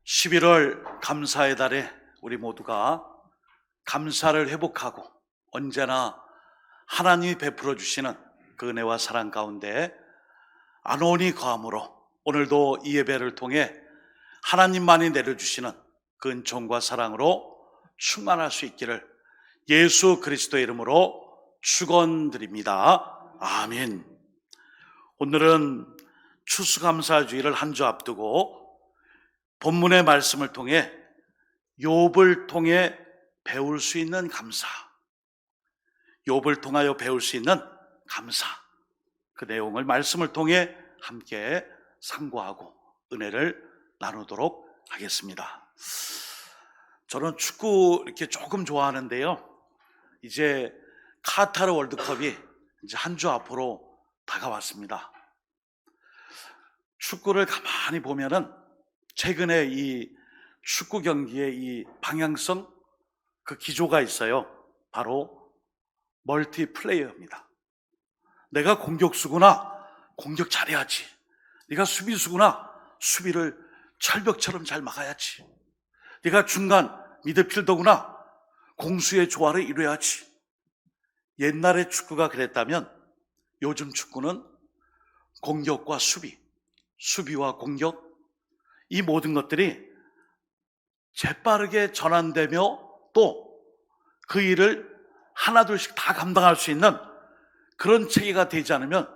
11월 감사의 달에 우리 모두가 감사를 회복하고 언제나 하나님이 베풀어 주시는 그 은혜와 사랑 가운데 안온이 거함으로 오늘도 이 예배를 통해 하나님만이 내려주시는 그 은총과 사랑으로 충만할 수 있기를 예수 그리스도의 이름으로 축원드립니다. 아멘. 오늘은 추수감사주일을 한 주 앞두고 본문의 말씀을 통해 욥을 통해 배울 수 있는 감사, 욥을 통하여 배울 수 있는 감사, 그 내용을 말씀을 통해 함께 상고하고 은혜를 나누도록 하겠습니다. 저는 축구 이렇게 조금 좋아하는데요, 이제 카타르 월드컵이 이제 한 주 앞으로 다가왔습니다. 축구를 가만히 보면은 최근에 이 축구 경기의 이 방향성, 그 기조가 있어요. 바로 멀티플레이어입니다. 내가 공격수구나, 공격 잘해야지. 네가 수비수구나, 수비를 철벽처럼 잘 막아야지. 네가 중간 미드필더구나, 공수의 조화를 이루어야지. 옛날에 축구가 그랬다면 요즘 축구는 공격과 수비, 수비와 공격, 이 모든 것들이 재빠르게 전환되며 또 그 일을 하나둘씩 다 감당할 수 있는 그런 체계가 되지 않으면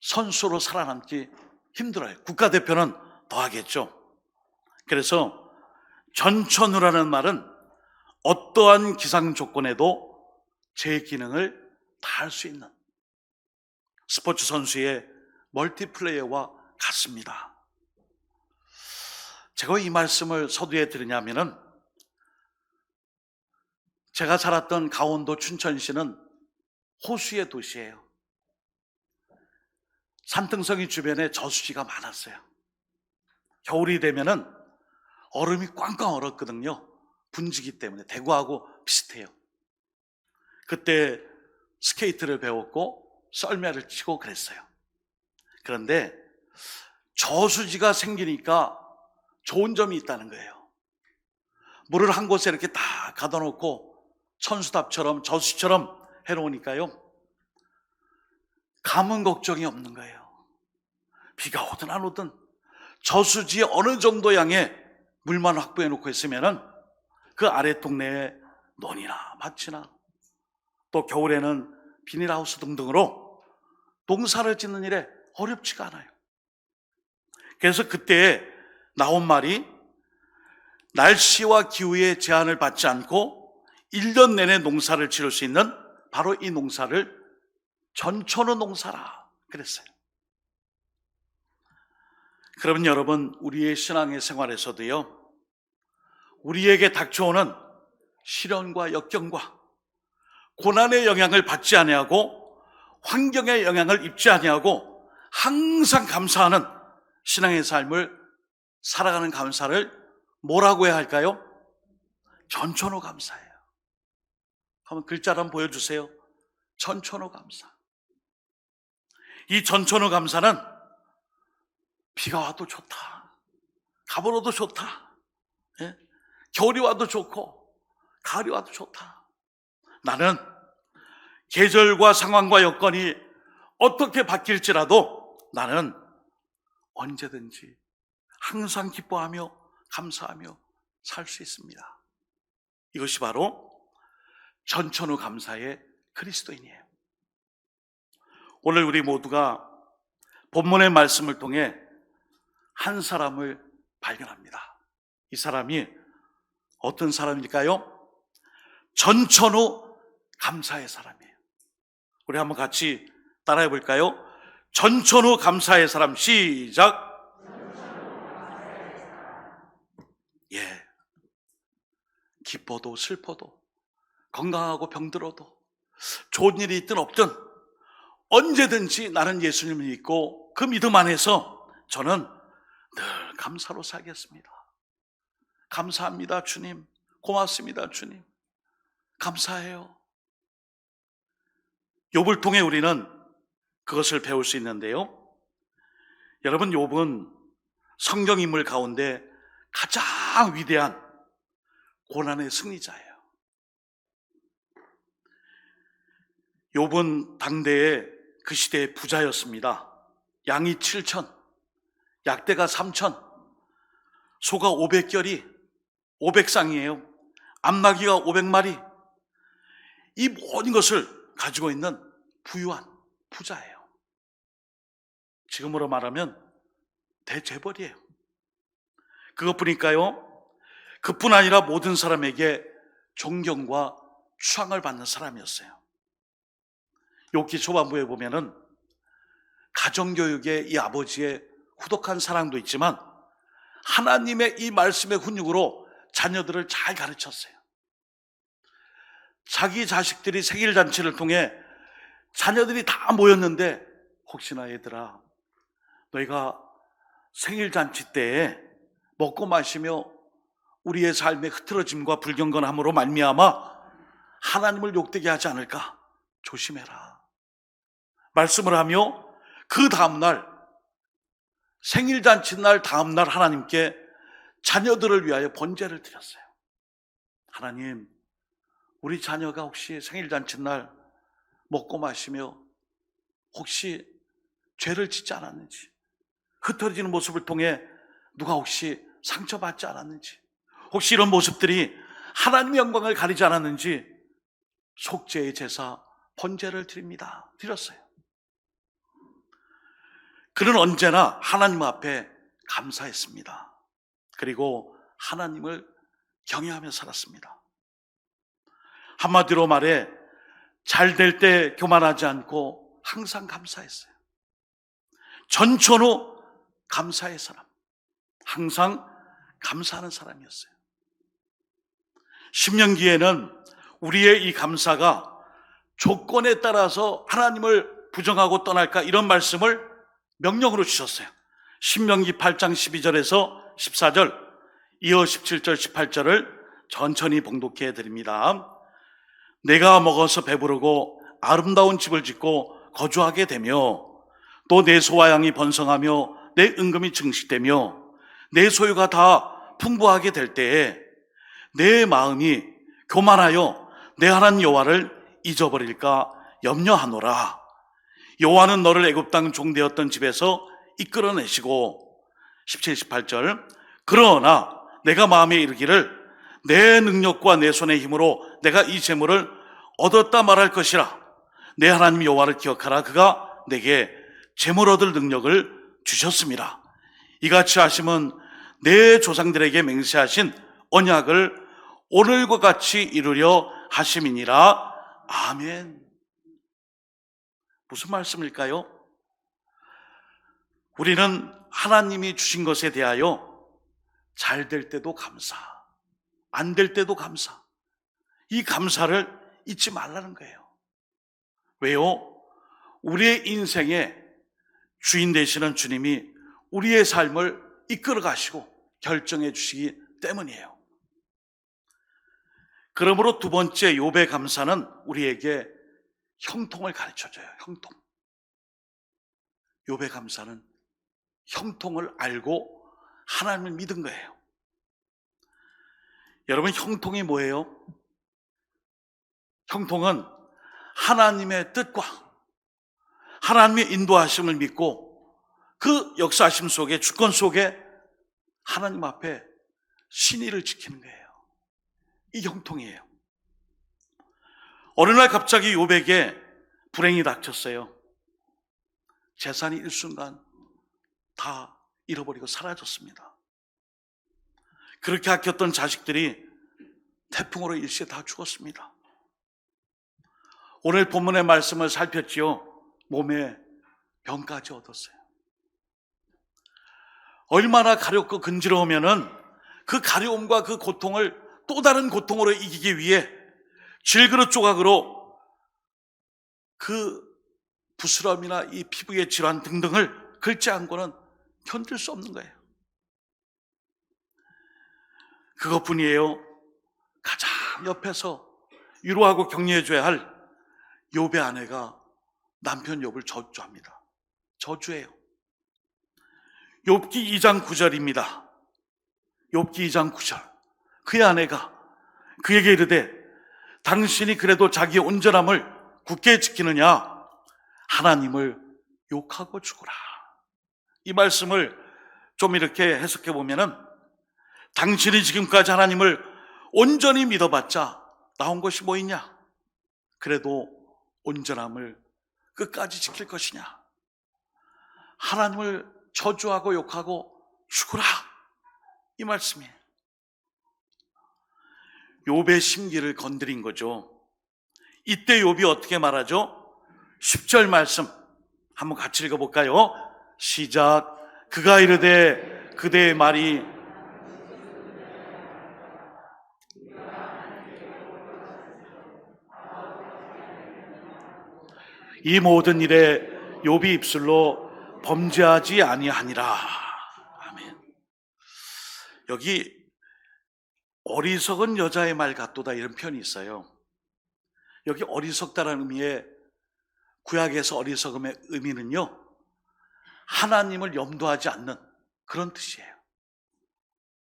선수로 살아남기 힘들어요. 국가대표는 더 하겠죠. 그래서 전천후라는 말은 어떠한 기상 조건에도 제 기능을 다할 수 있는 스포츠 선수의 멀티플레이어와 같습니다. 제가 이 말씀을 서두에 드리냐면은, 제가 살았던 강원도 춘천시는 호수의 도시예요. 산등성이 주변에 저수지가 많았어요. 겨울이 되면은 얼음이 꽝꽝 얼었거든요. 분지기 때문에. 대구하고 비슷해요. 그때 스케이트를 배웠고 썰매를 치고 그랬어요. 그런데 저수지가 생기니까 좋은 점이 있다는 거예요. 물을 한 곳에 이렇게 다 가둬놓고 천수답처럼 저수지처럼 해놓으니까요, 가뭄 걱정이 없는 거예요. 비가 오든 안 오든 저수지에 어느 정도 양의 물만 확보해 놓고 있으면은 그 아래 동네에 논이나 밭이나 또 겨울에는 비닐하우스 등등으로 농사를 짓는 일에 어렵지가 않아요. 그래서 그때 나온 말이, 날씨와 기후의 제한을 받지 않고 1년 내내 농사를 지을 수 있는 바로 이 농사를 전천후 농사라 그랬어요. 그러면 여러분, 우리의 신앙의 생활에서도요, 우리에게 닥쳐오는 시련과 역경과 고난의 영향을 받지 아니하고 환경의 영향을 입지 아니하고 항상 감사하는 신앙의 삶을 살아가는 감사를 뭐라고 해야 할까요? 전천후 감사예요. 한번 글자를 한번 보여주세요. 전천후 감사. 이 전천후 감사는 비가 와도 좋다, 가을 와도 좋다, 예? 겨울이 와도 좋고 가을이 와도 좋다. 나는 계절과 상황과 여건이 어떻게 바뀔지라도 나는 언제든지 항상 기뻐하며 감사하며 살 수 있습니다. 이것이 바로 전천후 감사의 그리스도인이에요. 오늘 우리 모두가 본문의 말씀을 통해 한 사람을 발견합니다. 이 사람이 어떤 사람일까요? 전천후 감사의 사람이에요. 우리 한번 같이 따라해 볼까요? 전천후 감사의 사람. 시작. 예. 기뻐도 슬퍼도 건강하고 병들어도 좋은 일이 있든 없든 언제든지 나는 예수님을 믿고 그 믿음 안에서 저는 늘 감사로 살겠습니다. 감사합니다 주님, 고맙습니다 주님, 감사해요. 욥을 통해 우리는 그것을 배울 수 있는데요, 여러분, 욥은 성경 인물 가운데 가장 위대한 고난의 승리자예요. 욥은 당대의 그 시대의 부자였습니다. 양이 7천, 약대가 3천, 소가 500결이, 500쌍이에요. 암나귀가 500마리. 이 모든 것을 가지고 있는 부유한 부자예요. 지금으로 말하면 대재벌이에요. 그것뿐일까요? 그뿐 아니라 모든 사람에게 존경과 추앙을 받는 사람이었어요. 욥기 초반부에 보면은 가정교육에 이 아버지의 후덕한 사랑도 있지만 하나님의 이 말씀의 훈육으로 자녀들을 잘 가르쳤어요. 자기 자식들이 생일잔치를 통해 자녀들이 다 모였는데 혹시나 얘들아 너희가 생일잔치 때에 먹고 마시며 우리의 삶의 흐트러짐과 불경건함으로 말미암아 하나님을 욕되게 하지 않을까 조심해라 말씀을 하며 그 다음날 생일잔치 날 다음날 하나님께 자녀들을 위하여 번제를 드렸어요. 하나님, 우리 자녀가 혹시 생일잔치 날 먹고 마시며 혹시 죄를 짓지 않았는지, 흩어지는 모습을 통해 누가 혹시 상처받지 않았는지, 혹시 이런 모습들이 하나님의 영광을 가리지 않았는지 속죄의 제사 번제를 드렸어요. 그는 언제나 하나님 앞에 감사했습니다. 그리고 하나님을 경외하며 살았습니다. 한마디로 말해 잘 될 때 교만하지 않고 항상 감사했어요. 전천후 감사의 사람, 항상 감사하는 사람이었어요. 신명기에는 우리의 이 감사가 조건에 따라서 하나님을 부정하고 떠날까 이런 말씀을 명령으로 주셨어요. 신명기 8장 12절에서 14절, 이어 17절 18절을 천천히 봉독해 드립니다. 내가 먹어서 배부르고 아름다운 집을 짓고 거주하게 되며 또 내 소와 양이 번성하며 내 은금이 증식되며 내 소유가 다 풍부하게 될 때에 내 마음이 교만하여 내 하나님 여호와를 잊어버릴까 염려하노라. 여호와는 너를 애굽 땅 종되었던 집에서 이끌어내시고 17, 18절 그러나 내가 마음에 이르기를 내 능력과 내 손의 힘으로 내가 이 재물을 얻었다 말할 것이라. 내 하나님 여호와를 기억하라. 그가 내게 재물 얻을 능력을 주셨습니다. 이같이 하심은 내 조상들에게 맹세하신 언약을 오늘과 같이 이루려 하심이니라. 아멘. 무슨 말씀일까요? 우리는 하나님이 주신 것에 대하여 잘 될 때도 감사, 안 될 때도 감사, 이 감사를 잊지 말라는 거예요. 왜요? 우리의 인생의 주인 되시는 주님이 우리의 삶을 이끌어 가시고 결정해 주시기 때문이에요. 그러므로 두 번째 욥의 감사는 우리에게 형통을 가르쳐줘요. 형통. 욥의 감사는 형통을 알고 하나님을 믿은 거예요. 여러분, 형통이 뭐예요? 형통은 하나님의 뜻과 하나님의 인도하심을 믿고 그 역사하심 속에, 주권 속에 하나님 앞에 신의를 지키는 거예요. 이 형통이에요. 어느 날 갑자기 욥에게 불행이 닥쳤어요. 재산이 일순간 다 잃어버리고 사라졌습니다. 그렇게 아꼈던 자식들이 태풍으로 일시에 다 죽었습니다. 오늘 본문의 말씀을 살폈지요. 몸에 병까지 얻었어요. 얼마나 가렵고 근지러우면은 그 가려움과 그 고통을 또 다른 고통으로 이기기 위해 질그릇 조각으로 그 부스럼이나 이 피부의 질환 등등을 긁지 않고는 견딜 수 없는 거예요. 그것뿐이에요. 가장 옆에서 위로하고 격려해줘야 할 욥의 아내가 남편 욥을 저주합니다. 저주해요. 욥기 2장 9절입니다. 욥기 2장 9절, 그의 아내가 그에게 이르되 당신이 그래도 자기의 온전함을 굳게 지키느냐? 하나님을 욕하고 죽으라. 이 말씀을 좀 이렇게 해석해 보면은, 당신이 지금까지 하나님을 온전히 믿어봤자 나온 것이 뭐 있냐? 그래도 온전함을 끝까지 지킬 것이냐? 하나님을 저주하고 욕하고 죽으라, 이 말씀이에요. 욥의 심기를 건드린 거죠. 이때 욥이 어떻게 말하죠? 10절 말씀 한번 같이 읽어볼까요? 시작. 그가 이르되 그대의 말이 이 모든 일에 욥이 입술로 범죄하지 아니하니라. 아멘. 여기 어리석은 여자의 말 같도다, 이런 표현이 있어요. 여기 어리석다라는 의미의, 구약에서 어리석음의 의미는요, 하나님을 염두하지 않는 그런 뜻이에요.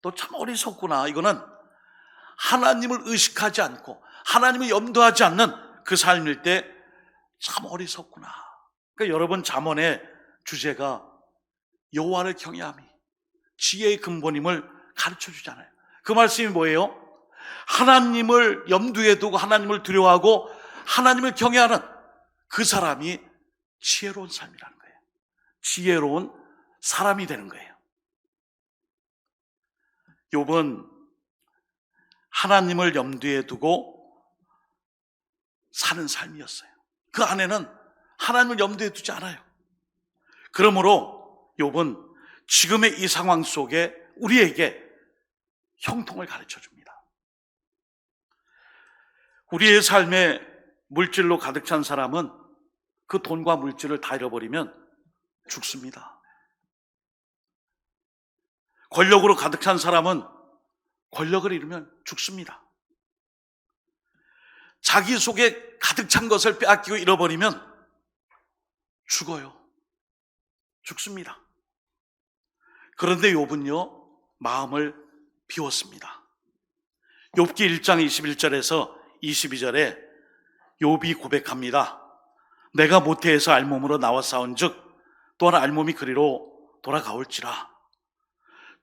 너 참 어리석구나. 이거는 하나님을 의식하지 않고 하나님을 염두하지 않는 그 삶일 때 참 어리석구나. 그러니까 여러분, 잠언의 주제가 여호와를 경외함이 지혜의 근본임을 가르쳐 주잖아요. 그 말씀이 뭐예요? 하나님을 염두에 두고 하나님을 두려워하고 하나님을 경외하는 그 사람이 지혜로운 삶이라는 거예요. 지혜로운 사람이 되는 거예요. 욥은 하나님을 염두에 두고 사는 삶이었어요. 그 안에는 하나님을 염두에 두지 않아요. 그러므로 욥은 지금의 이 상황 속에 우리에게 형통을 가르쳐 줍니다. 우리의 삶에 물질로 가득 찬 사람은 그 돈과 물질을 다 잃어버리면 죽습니다. 권력으로 가득 찬 사람은 권력을 잃으면 죽습니다. 자기 속에 가득 찬 것을 빼앗기고 잃어버리면 죽어요. 죽습니다. 그런데 욥은요, 마음을 비웠습니다. 욥기 1장 21절에서 22절에 욥이 고백합니다. 내가 모태에서 알몸으로 나와 싸운즉 또한 알몸이 그리로 돌아가올지라.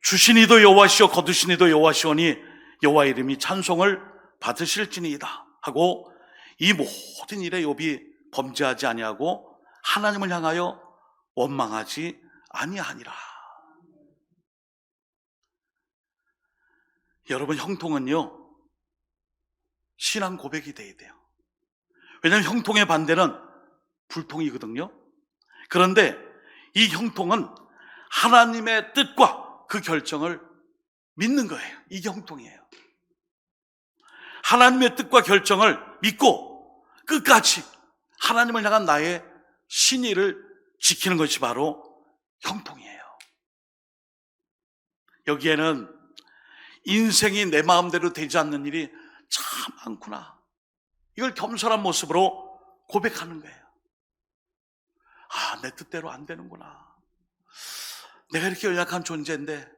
주신 이도 여호와시오 거두신 이도 여호와시오니 여호와 이름이 찬송을 받으실지니이다 하고, 이 모든 일에 욥이 범죄하지 아니하고 하나님을 향하여 원망하지 아니하니라. 여러분, 형통은요, 신앙 고백이 돼야 돼요. 왜냐하면 형통의 반대는 불통이거든요. 그런데 이 형통은 하나님의 뜻과 그 결정을 믿는 거예요. 이게 형통이에요. 하나님의 뜻과 결정을 믿고 끝까지 하나님을 향한 나의 신의를 지키는 것이 바로 형통이에요. 여기에는 인생이 내 마음대로 되지 않는 일이 참 많구나, 이걸 겸손한 모습으로 고백하는 거예요. 아, 내 뜻대로 안 되는구나. 내가 이렇게 연약한 존재인데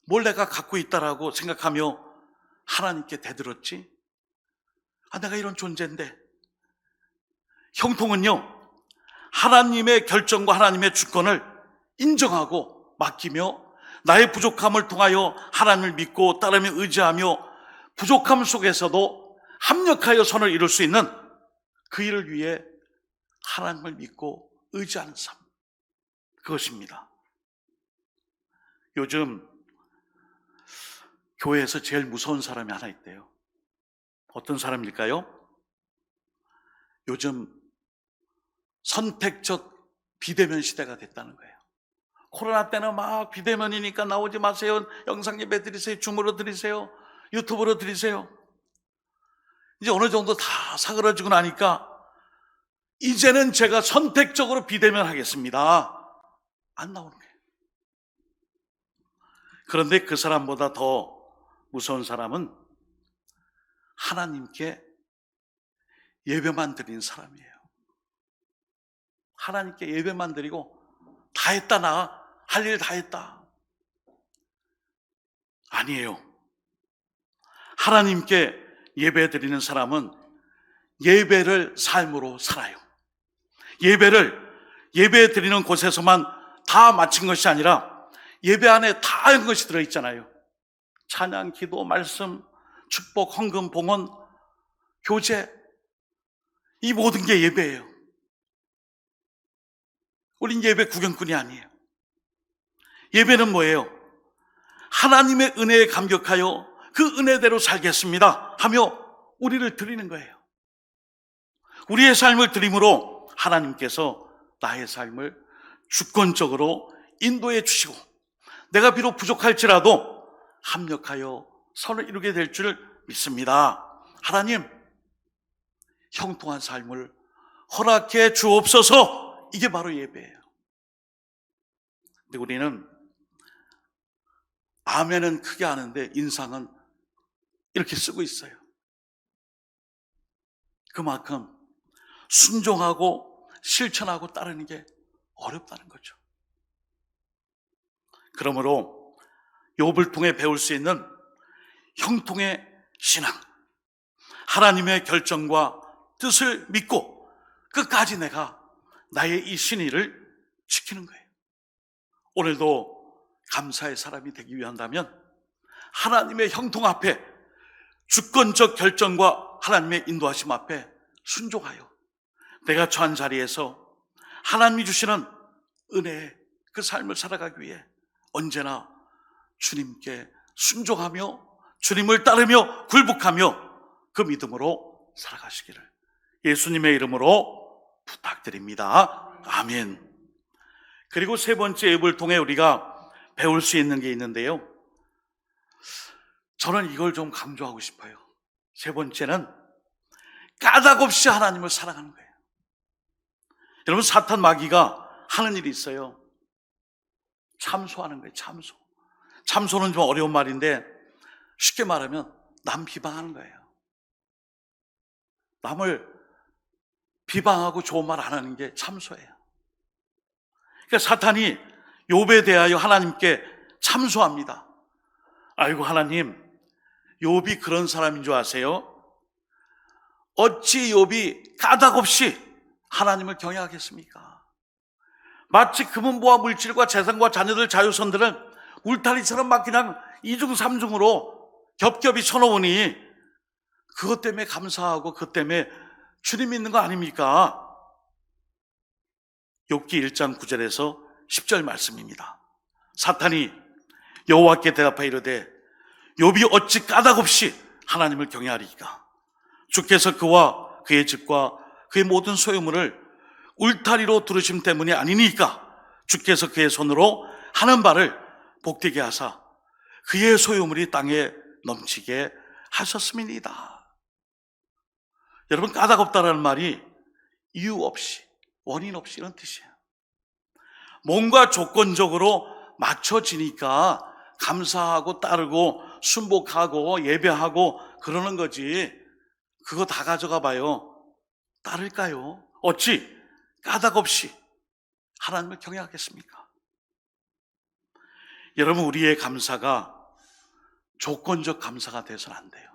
뭘 내가 갖고 있다라고 생각하며 하나님께 대들었지? 아, 내가 이런 존재인데. 형통은요, 하나님의 결정과 하나님의 주권을 인정하고 맡기며 나의 부족함을 통하여 하나님을 믿고 따르며 의지하며 부족함 속에서도 합력하여 선을 이룰 수 있는 그 일을 위해 하나님을 믿고 의지하는 삶, 그것입니다. 요즘 교회에서 제일 무서운 사람이 하나 있대요. 어떤 사람일까요? 요즘 선택적 비대면 시대가 됐다는 거예요. 코로나 때는 막 비대면이니까 나오지 마세요, 영상 예배 드리세요, 줌으로 드리세요, 유튜브로 드리세요. 이제 어느 정도 다 사그러지고 나니까 이제는 제가 선택적으로 비대면 하겠습니다, 안 나오는 거예요. 그런데 그 사람보다 더 무서운 사람은 하나님께 예배만 드린 사람이에요. 하나님께 예배만 드리고 다 했다, 나 할 일 다 했다. 아니에요. 하나님께 예배 드리는 사람은 예배를 삶으로 살아요. 예배 드리는 곳에서만 다 마친 것이 아니라 예배 안에 다양한 것이 들어있잖아요. 찬양, 기도, 말씀, 축복, 헌금, 봉헌, 교제, 이 모든 게 예배예요. 우린 예배 구경꾼이 아니에요. 예배는 뭐예요? 하나님의 은혜에 감격하여 그 은혜대로 살겠습니다 하며 우리를 드리는 거예요. 우리의 삶을 드림으로 하나님께서 나의 삶을 주권적으로 인도해 주시고 내가 비록 부족할지라도 합력하여 선을 이루게 될 줄 믿습니다. 하나님, 형통한 삶을 허락해 주옵소서. 이게 바로 예배예요. 근데 우리는 아멘은 크게 하는데 인상은 이렇게 쓰고 있어요. 그만큼 순종하고 실천하고 따르는 게 어렵다는 거죠. 그러므로 욥을 통해 배울 수 있는 형통의 신앙, 하나님의 결정과 뜻을 믿고 끝까지 내가 나의 이 신의를 지키는 거예요. 오늘도 감사의 사람이 되기 위한다면 하나님의 형통 앞에 주권적 결정과 하나님의 인도하심 앞에 순종하여 내가 처한 자리에서 하나님이 주시는 은혜의 그 삶을 살아가기 위해 언제나 주님께 순종하며 주님을 따르며 굴복하며 그 믿음으로 살아가시기를 예수님의 이름으로 부탁드립니다. 아멘. 그리고 세 번째 욥을 통해 우리가 배울 수 있는 게 있는데요. 저는 이걸 좀 강조하고 싶어요. 세 번째는 까닭없이 하나님을 사랑하는 거예요. 여러분, 사탄 마귀가 하는 일이 있어요. 참소하는 거예요. 참소는 좀 어려운 말인데 쉽게 말하면 남 비방하는 거예요. 남을 비방하고 좋은 말 안 하는 게 참소예요. 그러니까 사탄이 욥에 대하여 하나님께 참소합니다. 아이고 하나님, 욥이 그런 사람인 줄 아세요? 어찌 욥이 까닭없이 하나님을 경외하겠습니까? 마치 금은보화 물질과 재산과 자녀들 자유선들은 울타리처럼 막 그냥 이중 삼중으로 겹겹이 쳐놓으니 그것 때문에 감사하고 그것 때문에 주님 믿는 거 아닙니까? 욥기 1장 9절에서 10절 말씀입니다. 사탄이 여호와께 대답하여 이르되 욥이 어찌 까닭없이 하나님을 경외하리이까? 주께서 그와 그의 집과 그의 모든 소유물을 울타리로 두르심 때문이 아니니까 주께서 그의 손으로 하는 바를 복되게 하사 그의 소유물이 땅에 넘치게 하셨음이니이다. 여러분, 까닭없다라는 말이 이유 없이, 원인 없이 이런 뜻이에요. 뭔가 조건적으로 맞춰지니까 감사하고 따르고 순복하고 예배하고 그러는 거지. 그거 다 가져가 봐요. 따를까요? 어찌 까닭없이 하나님을 경외하겠습니까? 여러분, 우리의 감사가 조건적 감사가 돼서는 안 돼요.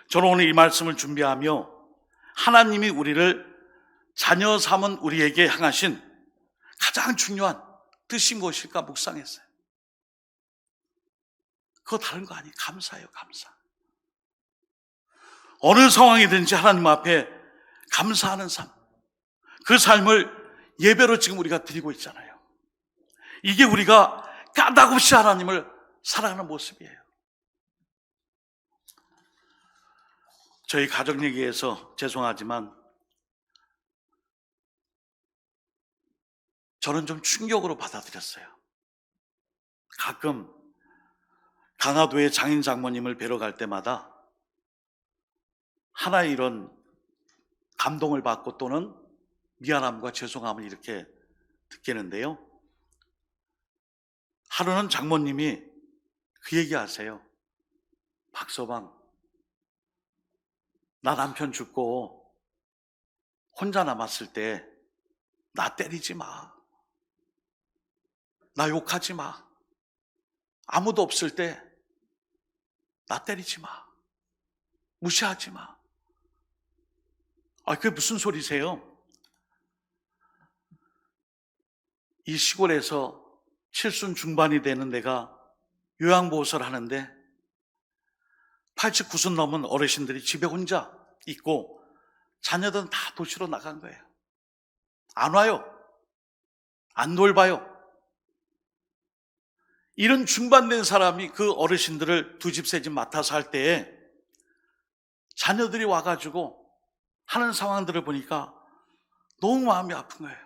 저는 오늘 이 말씀을 준비하며 하나님이 우리를 자녀 삼은 우리에게 향하신 가장 중요한 뜻이 무엇일까 묵상했어요. 그거 다른 거 아니에요. 감사예요, 감사. 어느 상황이든지 하나님 앞에 감사하는 삶, 그 삶을 예배로 지금 우리가 드리고 있잖아요. 이게 우리가 까닭없이 하나님을 사랑하는 모습이에요. 저희 가족 얘기해서 죄송하지만 저는 좀 충격으로 받아들였어요. 가끔 강화도의 장인 장모님을 뵈러 갈 때마다 하나의 이런 감동을 받고 또는 미안함과 죄송함을 이렇게 느끼는데요. 하루는 장모님이 그 얘기하세요. 박서방, 나 남편 죽고 혼자 남았을 때 나 때리지 마. 나 욕하지 마. 아무도 없을 때 나 때리지 마. 무시하지 마. 그게 무슨 소리세요? 이 시골에서 칠순 중반이 되는 내가 요양보호사를 하는데 89순 넘은 어르신들이 집에 혼자 있고 자녀들은 다 도시로 나간 거예요. 안 와요. 안 돌봐요. 이런 중반된 사람이 그 어르신들을 두 집 세 집 맡아서 할 때에 자녀들이 와가지고 하는 상황들을 보니까 너무 마음이 아픈 거예요.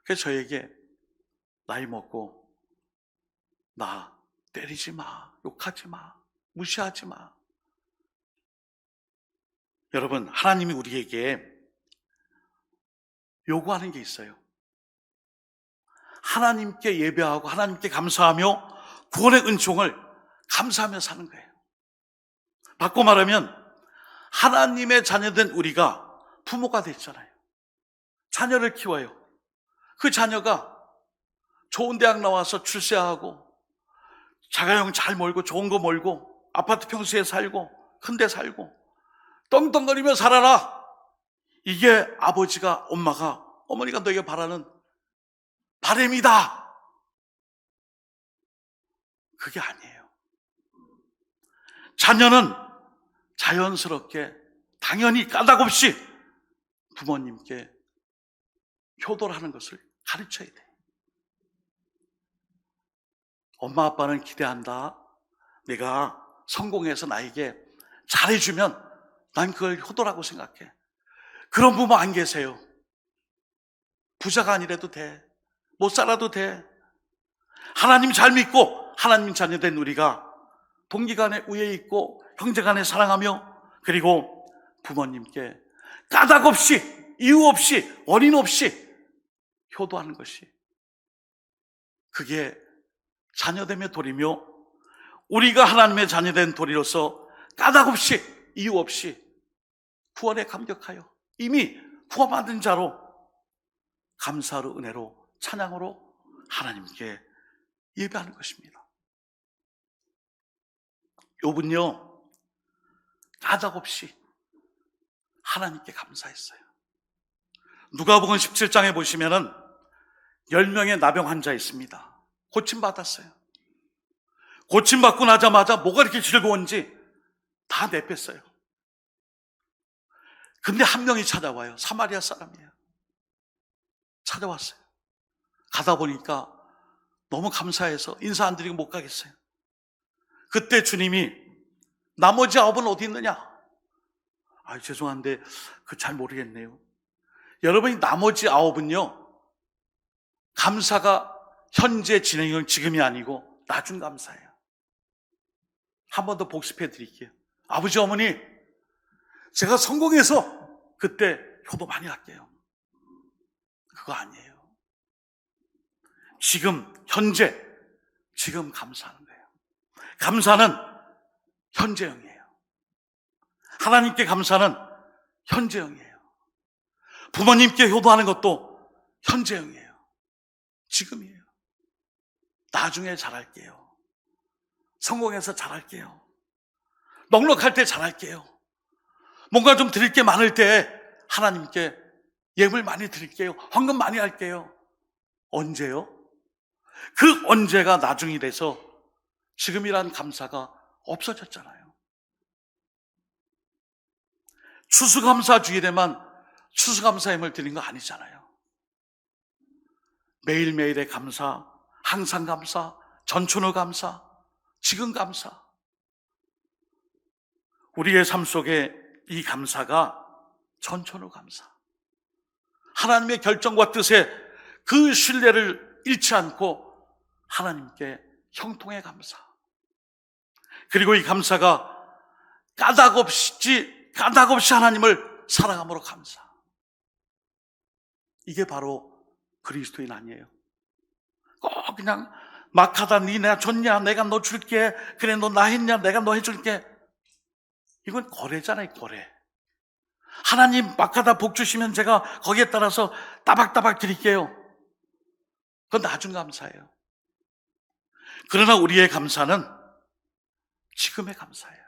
그래서 저에게 나이 먹고 나 때리지 마, 욕하지 마, 무시하지 마. 여러분, 하나님이 우리에게 요구하는 게 있어요. 하나님께 예배하고 하나님께 감사하며 구원의 은총을 감사하며 사는 거예요. 바꿔 말하면 하나님의 자녀된 우리가 부모가 됐잖아요. 자녀를 키워요. 그 자녀가 좋은 대학 나와서 출세하고 자가용 잘 몰고 좋은 거 몰고 아파트 평수에 살고 큰 데 살고 떵떵거리며 살아라. 이게 아버지가 엄마가 어머니가 너에게 바라는 바람이다. 그게 아니에요. 자녀는 자연스럽게 당연히 까닭 없이 부모님께 효도를 하는 것을 가르쳐야 돼요. 엄마 아빠는 기대한다. 내가 성공해서 나에게 잘해주면 난 그걸 효도라고 생각해. 그런 부모 안 계세요. 부자가 아니라도 돼. 못 살아도 돼. 하나님 잘 믿고 하나님 자녀된 우리가 동기간에 우애 있고 형제간에 사랑하며 그리고 부모님께 까닭 없이 이유 없이 원인 없이 효도하는 것이 그게 자녀됨의 도리며 우리가 하나님의 자녀된 도리로서 까닭 없이 이유 없이 구원에 감격하여 이미 구원받은 자로 감사로 은혜로 찬양으로 하나님께 예배하는 것입니다. 욥은요 까닭 없이 하나님께 감사했어요. 누가복음 17장에 보시면은 10명의 나병 환자 있습니다. 고침받았어요. 고침받고 나자마자 뭐가 이렇게 즐거운지 다 내뺐어요. 근데 한 명이 찾아와요. 사마리아 사람이에요. 찾아왔어요. 가다 보니까 너무 감사해서 인사 안 드리고 못 가겠어요. 그때 주님이 나머지 9은 어디 있느냐? 죄송한데 잘 모르겠네요. 여러분이 나머지 9은요 감사가 현재 진행형 지금이 아니고 나중 감사예요. 한 번 더 복습해 드릴게요. 아버지 어머니 제가 성공해서 그때 효도 많이 할게요. 그거 아니에요. 지금 현재 지금 감사하는 거예요. 감사는 현재형이에요. 하나님께 감사는 현재형이에요. 부모님께 효도하는 것도 현재형이에요. 지금이에요. 나중에 잘할게요. 성공해서 잘할게요. 넉넉할 때 잘할게요. 뭔가 좀 드릴 게 많을 때 하나님께 예물 많이 드릴게요. 헌금 많이 할게요. 언제요? 그 언제가 나중이 돼서 지금이란 감사가 없어졌잖아요. 추수감사 주일에만 추수감사 예물 드린 거 아니잖아요. 매일매일의 감사, 항상 감사, 전천후 감사, 지금 감사. 우리의 삶 속에 이 감사가 전천후 감사. 하나님의 결정과 뜻에 그 신뢰를 잃지 않고 하나님께 형통의 감사. 그리고 이 감사가 까닭 없이 하나님을 사랑함으로 감사. 이게 바로 그리스도인 아니에요. 꼭 그냥 막 하다 니 내가 줬냐 내가 너 줄게 그래 너 나 했냐 내가 너 해줄게. 이건 거래잖아요. 거래. 하나님 막 하다 복 주시면 제가 거기에 따라서 따박따박 드릴게요. 그건 나중 감사예요. 그러나 우리의 감사는 지금의 감사예요.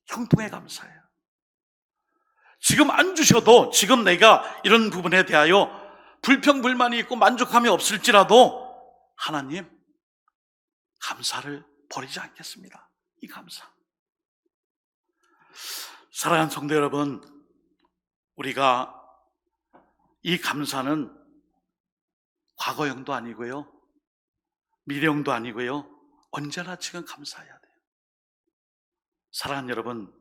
형통의 감사예요. 지금 안 주셔도 지금 내가 이런 부분에 대하여 불평불만이 있고 만족함이 없을지라도 하나님 감사를 버리지 않겠습니다. 이 감사. 사랑하는 성도 여러분, 우리가 이 감사는 과거형도 아니고요, 미래형도 아니고요, 언제나 지금 감사해야 돼요. 사랑하는 여러분,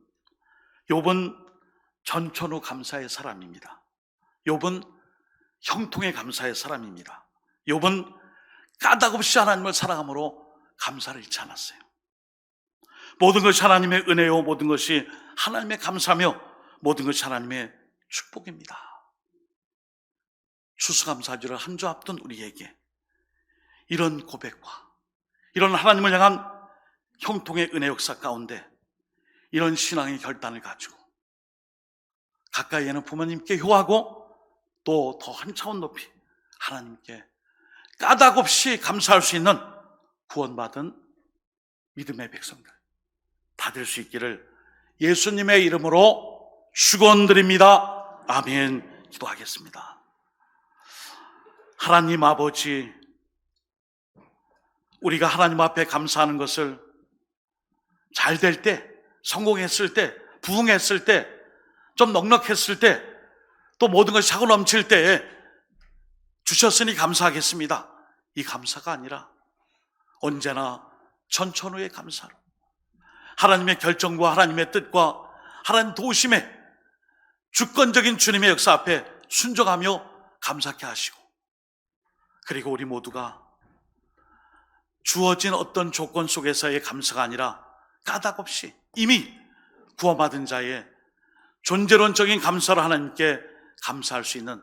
욥은 전천후 감사의 사람입니다. 욥은 형통의 감사의 사람입니다. 욥은 까닭없이 하나님을 사랑함으로 감사를 잃지 않았어요. 모든 것이 하나님의 은혜요, 모든 것이 하나님의 감사며 모든 것이 하나님의 축복입니다. 추수감사주를 한 주 앞둔 우리에게 이런 고백과 이런 하나님을 향한 형통의 은혜 역사 가운데 이런 신앙의 결단을 가지고 가까이에는 부모님께 효하고 또 더 한 차원 높이 하나님께 까닭없이 감사할 수 있는 구원받은 믿음의 백성들 다 될 수 있기를 예수님의 이름으로 축원드립니다. 아멘. 기도하겠습니다. 하나님 아버지, 우리가 하나님 앞에 감사하는 것을 잘 될 때, 성공했을 때, 부흥했을 때, 좀 넉넉했을 때, 또 모든 것이 차고 넘칠 때에 주셨으니 감사하겠습니다. 이 감사가 아니라 언제나 전천후의 감사로 하나님의 결정과 하나님의 뜻과 하나님 도우심에 주권적인 주님의 역사 앞에 순종하며 감사케 하시고, 그리고 우리 모두가 주어진 어떤 조건 속에서의 감사가 아니라 까닭없이 이미 구원받은 자의 존재론적인 감사로 하나님께 감사할 수 있는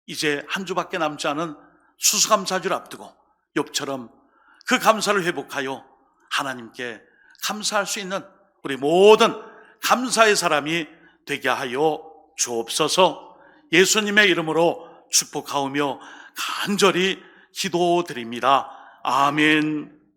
이제 한 주밖에 남지 않은 수수감사주를 앞두고 욥처럼 그 감사를 회복하여 하나님께 감사할 수 있는 우리 모든 감사의 사람이 되게 하여 주옵소서. 예수님의 이름으로 축복하오며 간절히 기도드립니다. 아멘.